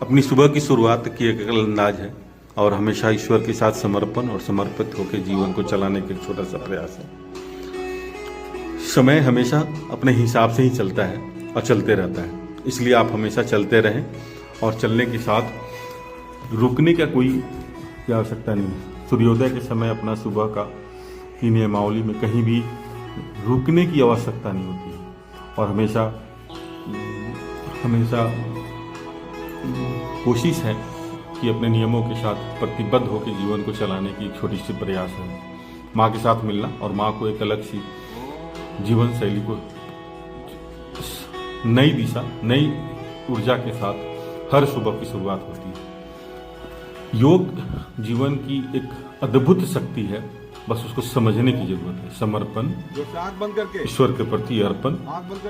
अपनी सुबह की शुरुआत की एक अलग अंदाज है और हमेशा ईश्वर के साथ समर्पण और समर्पित होकर जीवन को चलाने के लिए छोटा सा प्रयास है। समय हमेशा अपने हिसाब से ही चलता है और चलते रहता है, इसलिए आप हमेशा चलते रहें और चलने के साथ रुकने का कोई आवश्यकता नहीं है। सूर्योदय के समय अपना सुबह का की नियमावली में कहीं भी रुकने की आवश्यकता नहीं होती है और हमेशा कोशिश है कि अपने नियमों के साथ प्रतिबद्ध होकर जीवन को चलाने की एक छोटी सी प्रयास है। माँ के साथ मिलना और माँ को एक अलग सी जीवन शैली को नई दिशा, नई ऊर्जा के साथ हर सुबह की शुरुआत होती है। योग जीवन की एक अद्भुत शक्ति है, बस उसको समझने की जरूरत है। समर्पण, ईश्वर के प्रति अर्पण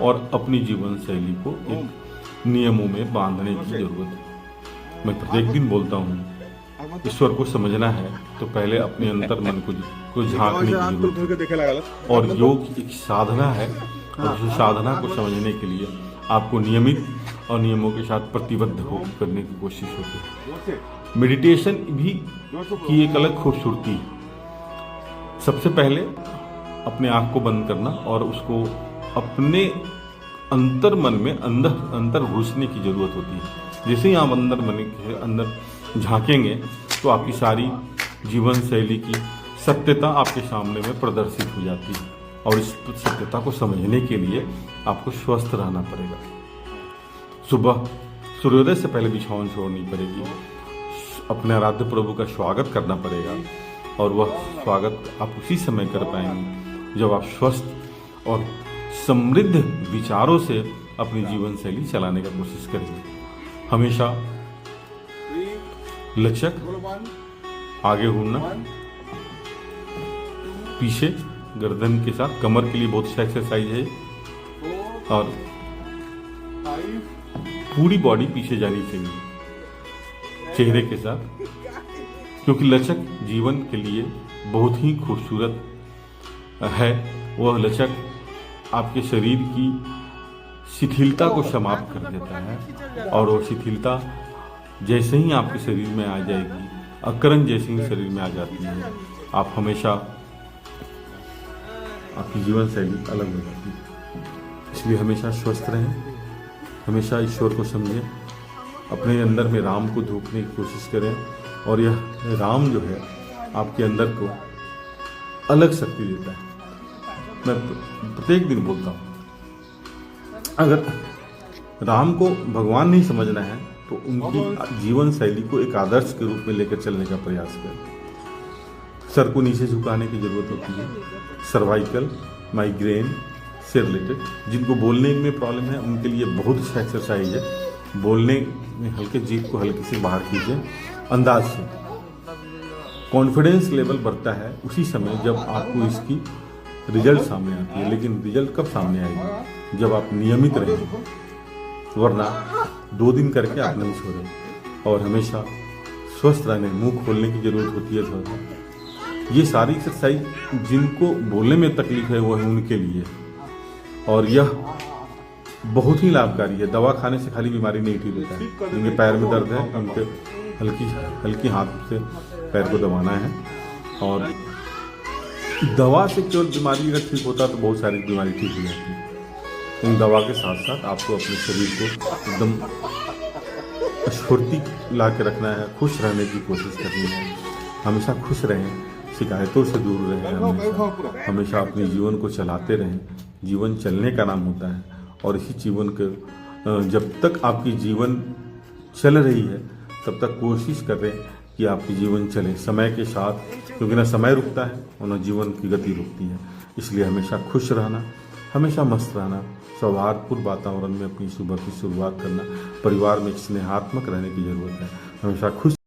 और अपनी जीवन शैली को एक नियमों में बांधने की जरूरत है। मैं प्रत्येक दिन बोलता हूँ, ईश्वर को समझना है तो पहले अपने अंतर मन को झांकने की जरूरत है और योग एक साधना है और उस साधना को समझने के लिए आपको नियमित और नियमों के साथ प्रतिबद्ध हो करने की कोशिश होती है। मेडिटेशन भी की एक अलग खूबसूरती है। सबसे पहले अपने आँख को बंद करना और उसको अपने अंतर मन में अंदर घुसने की जरूरत होती है। जैसे ही आप अंदर मन के अंदर झांकेंगे तो आपकी सारी जीवन शैली की सत्यता आपके सामने में प्रदर्शित हो जाती है और इस सत्यता को समझने के लिए आपको स्वस्थ रहना पड़ेगा। सुबह सूर्योदय से पहले बिछावन छोड़नी पड़ेगी, अपने आराध्य प्रभु का स्वागत करना पड़ेगा और वह स्वागत आप उसी समय कर पाएंगे जब आप स्वस्थ और समृद्ध विचारों से अपनी जीवन शैली चलाने का कोशिश करेंगे। हमेशा लचक, आगे मुड़ना, पीछे गर्दन के साथ, कमर के लिए बहुत अच्छा एक्सरसाइज है और पूरी बॉडी पीछे जानी चाहिए चेहरे के साथ, क्योंकि लचक जीवन के लिए बहुत ही खूबसूरत है। वह लचक आपके शरीर की शिथिलता को समाप्त कर देता है और वो शिथिलता जैसे ही आपके शरीर में आ जाएगी, अकरन जैसे ही शरीर में आ जाती है, आप हमेशा आपकी जीवन शैली अलग हो जाती है। इसलिए हमेशा स्वस्थ रहें, हमेशा ईश्वर को समझें, अपने अंदर में राम को ढूंढने की कोशिश करें और यह राम जो है आपके अंदर को अलग शक्ति देता है। मैं प्रत्येक दिन बोलता हूँ, अगर राम को भगवान नहीं समझना है तो उनकी जीवन शैली को एक आदर्श के रूप में लेकर चलने का प्रयास करें। सर को नीचे झुकाने की जरूरत होती है। सर्वाइकल, माइग्रेन से रिलेटेड जिनको बोलने में प्रॉब्लम है उनके लिए बहुत अच्छा एक्सरसाइज है। बोलने में हल्के जीभ को हल्के से बाहर कीजिए, अंदाज से। कॉन्फिडेंस लेवल बढ़ता है उसी समय जब आपको इसकी रिजल्ट सामने आती है। लेकिन रिजल्ट कब सामने आएगी? जब आप नियमित रहेंगे, वरना 2 दिन करके आप नहीं छोड़ें। और हमेशा स्वस्थ रहने, मुंह खोलने की जरूरत होती है थोड़ा। ये सारी एक्सरसाइज जिनको बोलने में तकलीफ है वह उनके लिए, और यह बहुत ही लाभकारी है। दवा खाने से खाली बीमारी नहीं ठीक होता है। जिनके पैर में दर्द है उनके हल्की हाथ से पैर को दबाना है और दवा से केवल बीमारी अगर ठीक होता तो बहुत सारी बीमारी ठीक हो जाती है। इन दवा के साथ साथ आपको अपने शरीर को एकदम स्फूर्ति ला के रखना है, खुश रहने की कोशिश करनी है। हमेशा खुश रहें, शिकायतों से दूर रहें, हमेशा अपने जीवन को चलाते रहें। जीवन चलने का नाम होता है और इसी जीवन के जब तक आपकी जीवन चल रही है तब तक कोशिश करें कि आपकी जीवन चले समय के साथ, क्योंकि ना समय रुकता है और ना जीवन की गति रुकती है। इसलिए हमेशा खुश रहना, हमेशा मस्त रहना, सौहार्दपूर्ण वातावरण में अपनी सुबह की शुरुआत करना, परिवार में स्नेहात्मक रहने की जरूरत है। हमेशा खुश